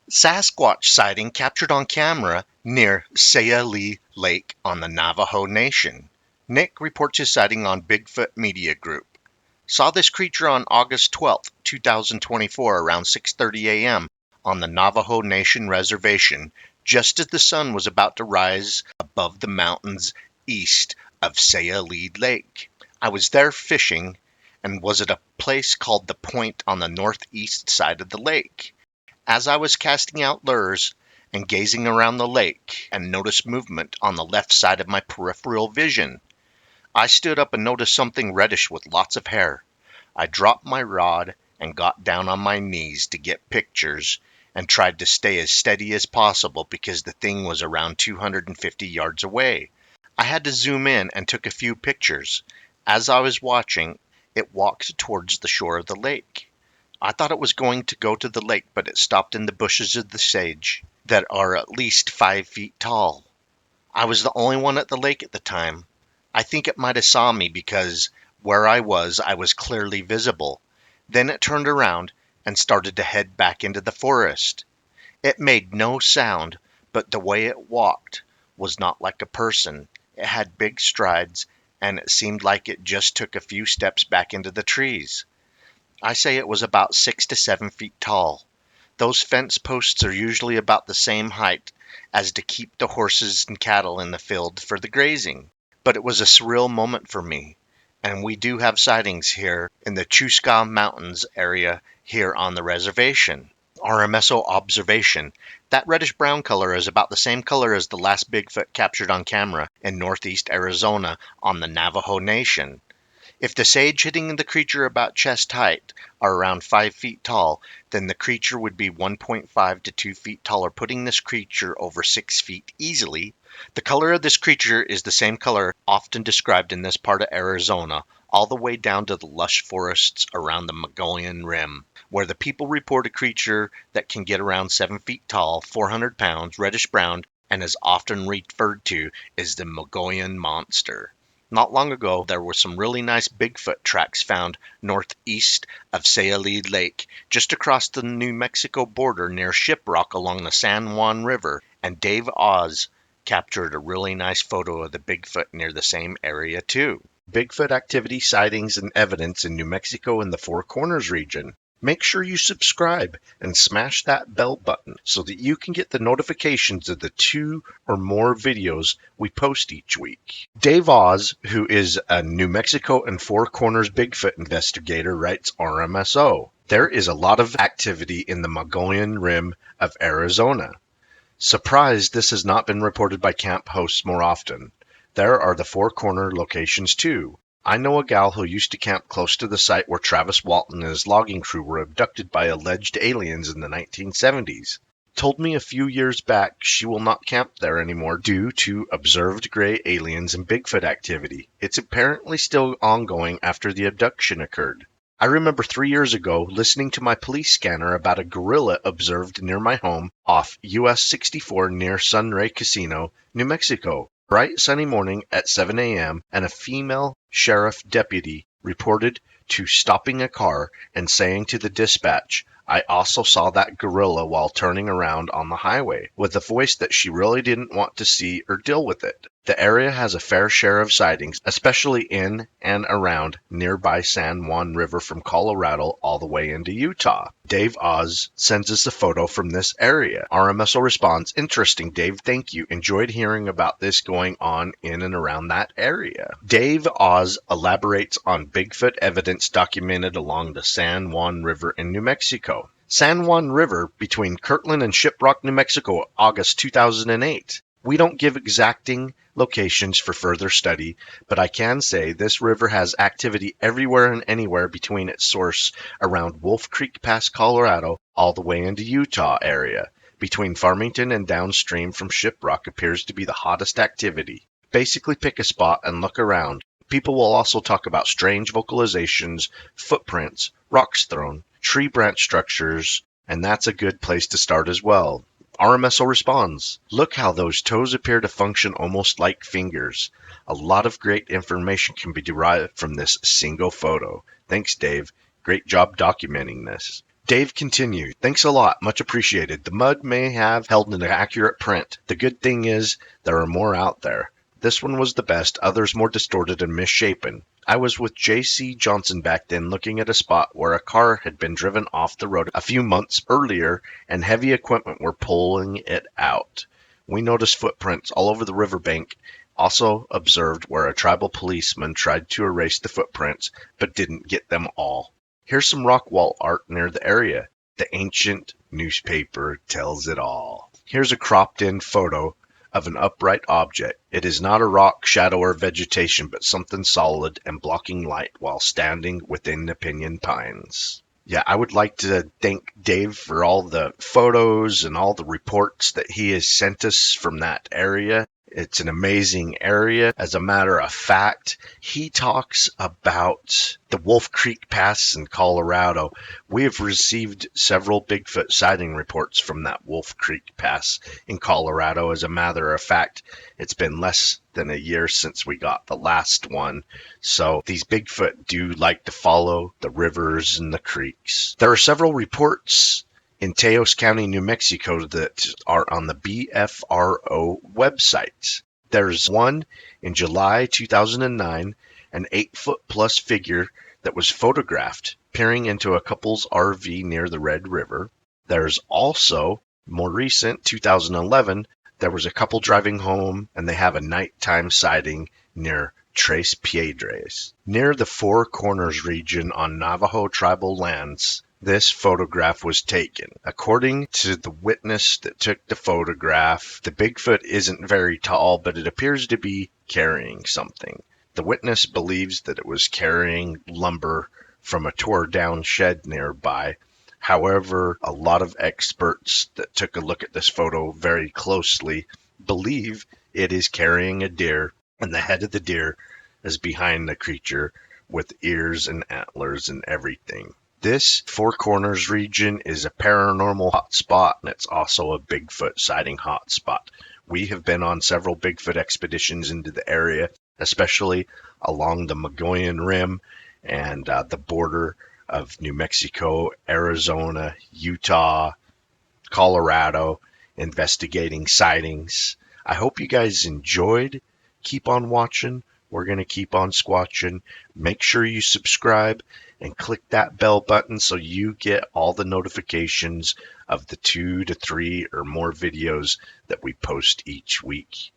Sasquatch sighting captured on camera near Tsalie Lake on the Navajo Nation. Nick reports his sighting on Bigfoot Media Group. Saw this creature on August 12, 2024 around 6:30 a.m. on the Navajo Nation reservation just as the sun was about to rise above the mountains east of Tsalie Lake. I was there fishing and was at a place called the Point on the northeast side of the lake. As I was casting out lures and gazing around the lake and noticed movement on the left side of my peripheral vision, I stood up and noticed something reddish with lots of hair. I dropped my rod and got down on my knees to get pictures and tried to stay as steady as possible because the thing was around 250 yards away. I had to zoom in and took a few pictures. As I was watching, it walked towards the shore of the lake. I thought it was going to go to the lake, but it stopped in the bushes of the sage that are at least 5 feet tall. I was the only one at the lake at the time. I think it might have saw me because where I was clearly visible. Then it turned around and started to head back into the forest. It made no sound, but the way it walked was not like a person. It had big strides, and it seemed like it just took a few steps back into the trees. I say it was about 6 to 7 feet tall. Those fence posts are usually about the same height as to keep the horses and cattle in the field for the grazing. But it was a surreal moment for me, and we do have sightings here in the Chuska Mountains area here on the reservation. RMSO observation. That reddish-brown color is about the same color as the last Bigfoot captured on camera in northeast Arizona on the Navajo Nation. If the sage hitting the creature about chest height are around 5 feet tall, then the creature would be 1.5 to 2 feet taller, putting this creature over 6 feet easily. The color of this creature is the same color often described in this part of Arizona, all the way down to the lush forests around the Mogollon Rim, where the people report a creature that can get around 7 feet tall, 400 pounds, reddish-brown, and is often referred to as the Mogollon Monster. Not long ago, there were some really nice Bigfoot tracks found northeast of Tsalie Lake, just across the New Mexico border near Shiprock along the San Juan River, and Dave Oz captured a really nice photo of the Bigfoot near the same area too. Bigfoot activity, sightings, and evidence in New Mexico and the Four Corners region. Make sure you subscribe and smash that bell button so that you can get the notifications of the 2 or more videos we post each week. Dave Oz, who is a New Mexico and Four Corners Bigfoot investigator, writes RMSO. There is a lot of activity in the Mogollon Rim of Arizona. Surprised this has not been reported by camp hosts more often. There are the Four Corner locations too. I know a gal who used to camp close to the site where Travis Walton and his logging crew were abducted by alleged aliens in the 1970s. Told me a few years back she will not camp there anymore due to observed gray aliens and Bigfoot activity. It's apparently still ongoing after the abduction occurred. I remember 3 years ago listening to my police scanner about a gorilla observed near my home off US 64 near Sunray Casino, New Mexico. Bright sunny morning at 7 a.m. and a female sheriff deputy reported to stopping a car and saying to the dispatch, "I also saw that gorilla while turning around on the highway," with a voice that she really didn't want to see or deal with it. The area has a fair share of sightings, especially in and around nearby San Juan River from Colorado all the way into Utah. Dave Oz sends us a photo from this area. RMSO responds, "Interesting, Dave, thank you. Enjoyed hearing about this going on in and around that area." Dave Oz elaborates on Bigfoot evidence documented along the San Juan River in New Mexico. San Juan River between Kirtland and Shiprock, New Mexico, August 2008. We don't give exacting locations for further study, but I can say this river has activity everywhere and anywhere between its source around Wolf Creek past Colorado all the way into Utah area. Between Farmington and downstream from Shiprock appears to be the hottest activity. Basically pick a spot and look around. People will also talk about strange vocalizations, footprints, rocks thrown, tree branch structures, and that's a good place to start as well. RMSO responds, "Look how those toes appear to function almost like fingers. A lot of great information can be derived from this single photo. Thanks, Dave. Great job documenting this." Dave continued, "Thanks a lot, much appreciated. The mud may have held an accurate print. The good thing is there are more out there. This one was the best, others more distorted and misshapen. I was with J.C. Johnson back then looking at a spot where a car had been driven off the road a few months earlier and heavy equipment were pulling it out. We noticed footprints all over the riverbank, also observed where a tribal policeman tried to erase the footprints but didn't get them all. Here's some rock wall art near the area. The ancient newspaper tells it all." Here's a cropped-in photo of an upright object. It is not a rock, shadow, or vegetation, but something solid and blocking light while standing within the pinyon pines. Yeah, I would like to thank Dave for all the photos and all the reports that he has sent us from that area. It's an amazing area. As a matter of fact, he talks about the Wolf Creek Pass in Colorado. We have received several Bigfoot sighting reports from that Wolf Creek Pass in Colorado. As a matter of fact, it's been less than a year since we got the last one. So these Bigfoot do like to follow the rivers and the creeks. There are several reports in Teos County, New Mexico that are on the BFRO website. There's one in July 2009, an 8-foot-plus figure that was photographed peering into a couple's RV near the Red River. There's also, more recent, 2011, there was a couple driving home and they have a nighttime sighting near Tres Piedras. Near the Four Corners region on Navajo tribal lands, this photograph was taken. According to the witness that took the photograph, the Bigfoot isn't very tall, but it appears to be carrying something. The witness believes that it was carrying lumber from a tore-down shed nearby. However, a lot of experts that took a look at this photo very closely believe it is carrying a deer, and the head of the deer is behind the creature with ears and antlers and everything. This Four Corners region is a paranormal hotspot, and it's also a Bigfoot sighting hotspot. We have been on several Bigfoot expeditions into the area, especially along the Mogollon Rim and the border of New Mexico, Arizona, Utah, Colorado, investigating sightings. I hope you guys enjoyed. Keep on watching. We're going to keep on squatching. Make sure you subscribe and click that bell button so you get all the notifications of the 2 to 3 or more videos that we post each week.